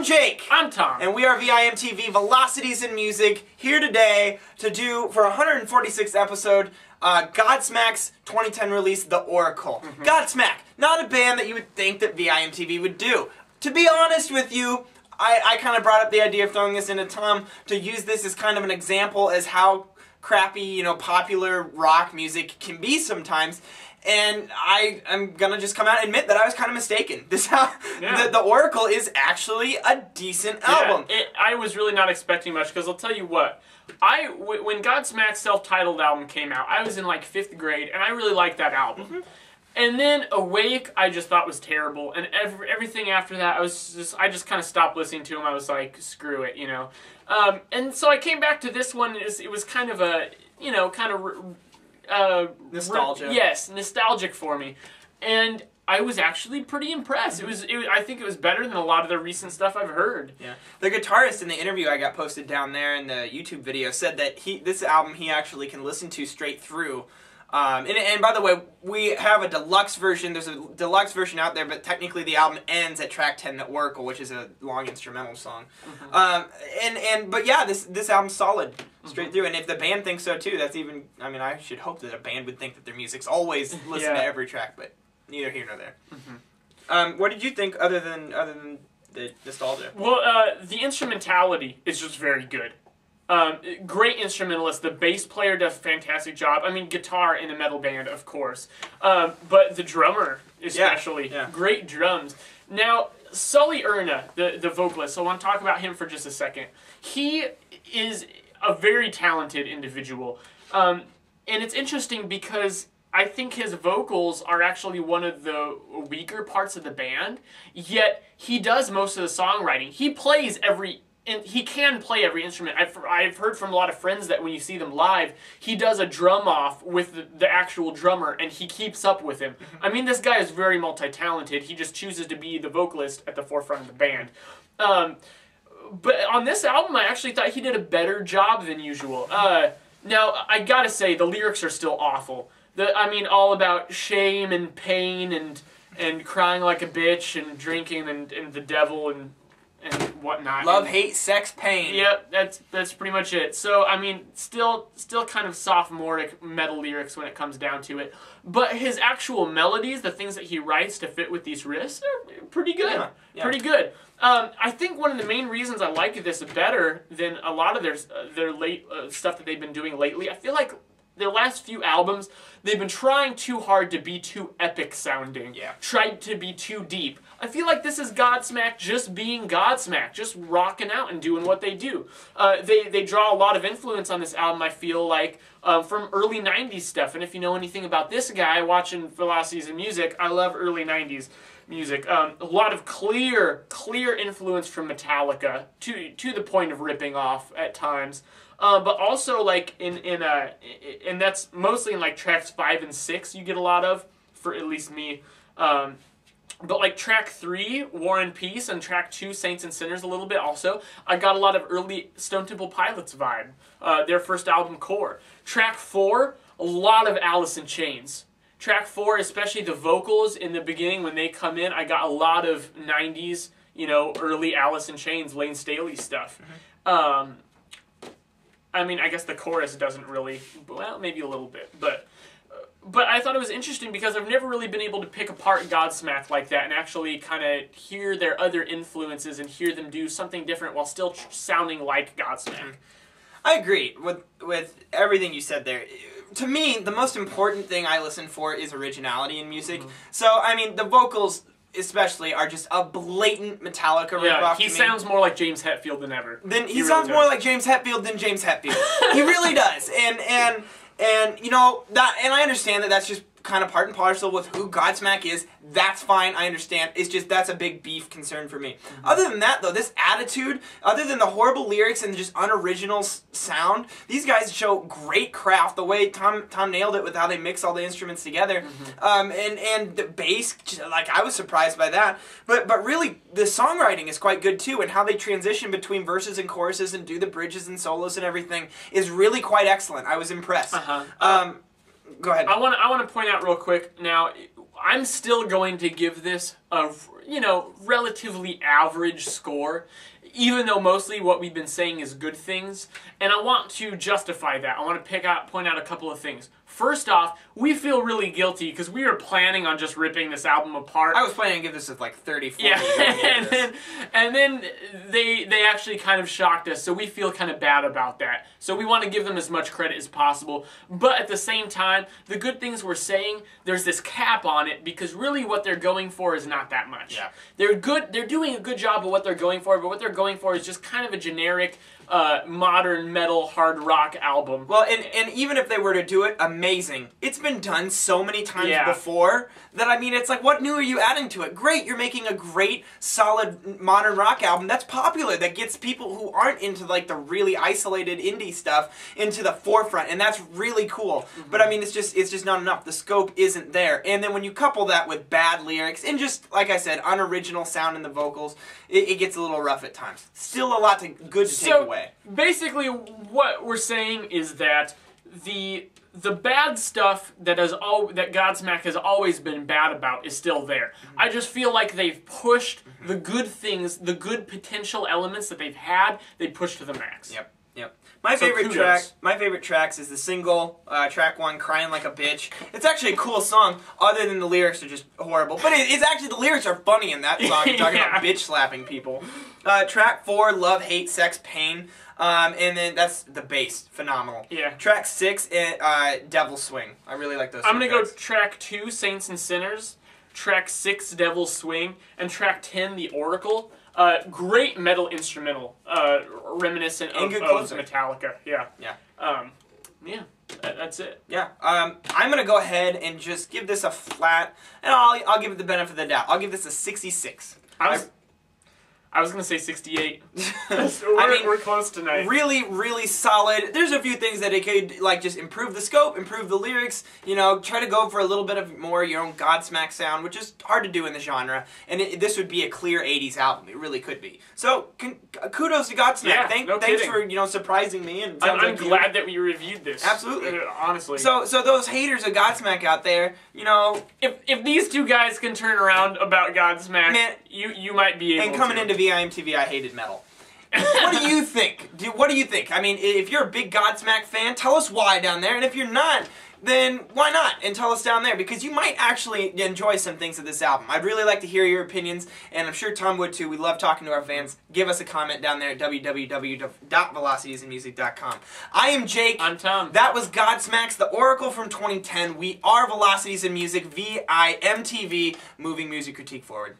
Jake. I'm Tom. And we are VIMTV Velocities in Music, here today to do, for 146th episode, Godsmack's 2010 release, The Oracle. Godsmack, not a band that you would think that VIMTV would do. To be honest with you, I kind of brought up the idea of throwing this into Tom to use this as kind of an example as how crappy, popular rock music can be sometimes. And I'm gonna just come out and admit that I was kind of mistaken. The Oracle is actually a decent album. Yeah, I was really not expecting much, because I'll tell you what, when Godsmack's self-titled album came out, I was in like 5th grade, and I really liked that album. And then Awake, I just thought was terrible, and everything after that, I just kind of stopped listening to him. I was like, screw it, And so I came back to this one. It was kind of a, nostalgia. Yes, nostalgic for me. And I was actually pretty impressed. I think it was better than a lot of the recent stuff I've heard. Yeah. The guitarist in the interview I got posted down there in the YouTube video said that this album he actually can listen to straight through. And by the way, we have a deluxe version. There's a deluxe version out there, but technically the album ends at track 10, The Oracle, which is a long instrumental song. But yeah, this album's solid straight through. And if the band thinks so too, that's even. I mean, I should hope that a band would think that their music's always listen to every track, but neither here nor there. What did you think other than the nostalgia? Well, the instrumentality is just very good. Great instrumentalist. The bass player does a fantastic job. I mean, guitar in a metal band, of course. But the drummer, especially. Great drums. Now, Sully Erna, the vocalist, I want to talk about him for just a second. He is a very talented individual. And it's interesting because I think his vocals are actually one of the weaker parts of the band, yet he does most of the songwriting. He plays and he can play every instrument. I've heard from a lot of friends that when you see them live, he does a drum off with the actual drummer, and he keeps up with him. I mean, this guy is very multi-talented. He just chooses to be the vocalist at the forefront of the band. But on this album, I actually thought he did a better job than usual. Now, I gotta say, the lyrics are still awful. I mean, all about shame and pain and crying like a bitch and drinking and the devil and whatnot. Love, hate, sex, pain. Yep, that's pretty much it. So, I mean, still kind of sophomoric metal lyrics when it comes down to it. But his actual melodies, the things that he writes to fit with these riffs, are pretty good. Yeah. Pretty good. I think one of the main reasons I like this better than a lot of their late stuff that they've been doing lately, I feel like their last few albums, they've been trying too hard to be too epic sounding. Yeah. Tried to be too deep. I feel like this is Godsmack just being Godsmack, just rocking out and doing what they do. They draw a lot of influence on this album, I feel like, from early 90s stuff. And if you know anything about this guy, watching Velocities in Music, I love early 90s music. A lot of clear influence from Metallica, to the point of ripping off at times. But also, like, and that's mostly in, like, tracks 5 and 6 you get a lot of, for at least me. But, like, track 3, War and Peace, and track 2, Saints and Sinners, a little bit also, I got a lot of early Stone Temple Pilots vibe, their first album, Core. Track 4, a lot of Alice in Chains. Track 4, especially the vocals in the beginning when they come in, I got a lot of 90s, early Alice in Chains, Lane Staley stuff. I mean, I guess the chorus doesn't really, well, maybe a little bit, but I thought it was interesting because I've never really been able to pick apart Godsmack like that and actually kind of hear their other influences and hear them do something different while still sounding like Godsmack. I agree with everything you said there. To me, the most important thing I listen for is originality in music. So, I mean, the vocals especially are just a blatant Metallica ripoff. Yeah, he sounds more like James Hetfield than ever. He sounds more like James Hetfield than James Hetfield. He really does. And I understand that that's just kind of part and parcel with who Godsmack is. That's fine, I understand. It's just that's a big beef concern for me. Other than that, though, this attitude, other than the horrible lyrics and just unoriginal sound, these guys show great craft. The way Tom nailed it with how they mix all the instruments together, and the bass, like, I was surprised by that. But really, the songwriting is quite good too, and how they transition between verses and choruses and do the bridges and solos and everything is really quite excellent. I was impressed. Go ahead. I want to point out real quick now, I'm still going to give this a, relatively average score, even though mostly what we've been saying is good things. And I want to justify that. I want to point out a couple of things. First off, we feel really guilty because we were planning on just ripping this album apart. I was planning to give this like 30, 40. Yeah, and then they actually kind of shocked us, so we feel kind of bad about that. So we want to give them as much credit as possible. But at the same time, the good things we're saying, there's this cap on it because really what they're going for is not that much. Yeah. They're doing a good job of what they're going for, but what they're going for is just kind of a generic modern metal hard rock album. Well, and even if they were to do it, amazing. It's been done so many times before that, I mean, it's like, what new are you adding to it? Great, you're making a great, solid modern rock album that's popular, that gets people who aren't into like the really isolated indie stuff into the forefront, and that's really cool. But I mean, it's just not enough. The scope isn't there. And then when you couple that with bad lyrics and just, like I said, unoriginal sound in the vocals, it gets a little rough at times. Still a lot good to take away. Basically, what we're saying is that the bad stuff that Godsmack has always been bad about is still there. I just feel like they've pushed the good things, the good potential elements that they've had, they pushed to the max. Yep. My favorite tracks is the single, track 1, Crying Like a Bitch. It's actually a cool song, other than the lyrics are just horrible. But it's actually, the lyrics are funny in that song. You're talking about bitch slapping people. Track 4, Love, Hate, Sex, Pain. And then that's the bass, phenomenal. Yeah. Track 6, Devil Swing. I really like those. I'm gonna go track 2, Saints and Sinners. Track 6, Devil Swing. And track 10, The Oracle. Great metal instrumental, reminiscent of Metallica. Yeah. That's it. Yeah. I'm gonna go ahead and just give this a flat, and I'll give it the benefit of the doubt. I'll give this a 66. I was going to say 68. We're close tonight. Really, really solid. There's a few things that it could, like, just improve the scope, improve the lyrics, try to go for a little bit of more your own Godsmack sound, which is hard to do in the genre. And this would be a clear 80s album. It really could be. So, kudos to Godsmack. Yeah, thanks for, surprising me. And I'm glad that we reviewed this. Absolutely. Honestly. So those haters of Godsmack out there, If these two guys can turn around about Godsmack, man, you might be able to. And coming into VIMTV, I hated metal. What do you think? What do you think? I mean, if you're a big Godsmack fan, tell us why down there. And if you're not, then why not? And tell us down there, because you might actually enjoy some things of this album. I'd really like to hear your opinions, and I'm sure Tom would too. We love talking to our fans. Give us a comment down there at www.velocitiesandmusic.com. I am Jake. I'm Tom. That was Godsmack's The Oracle from 2010. We are Velocities in Music, VIMTV, moving music critique forward.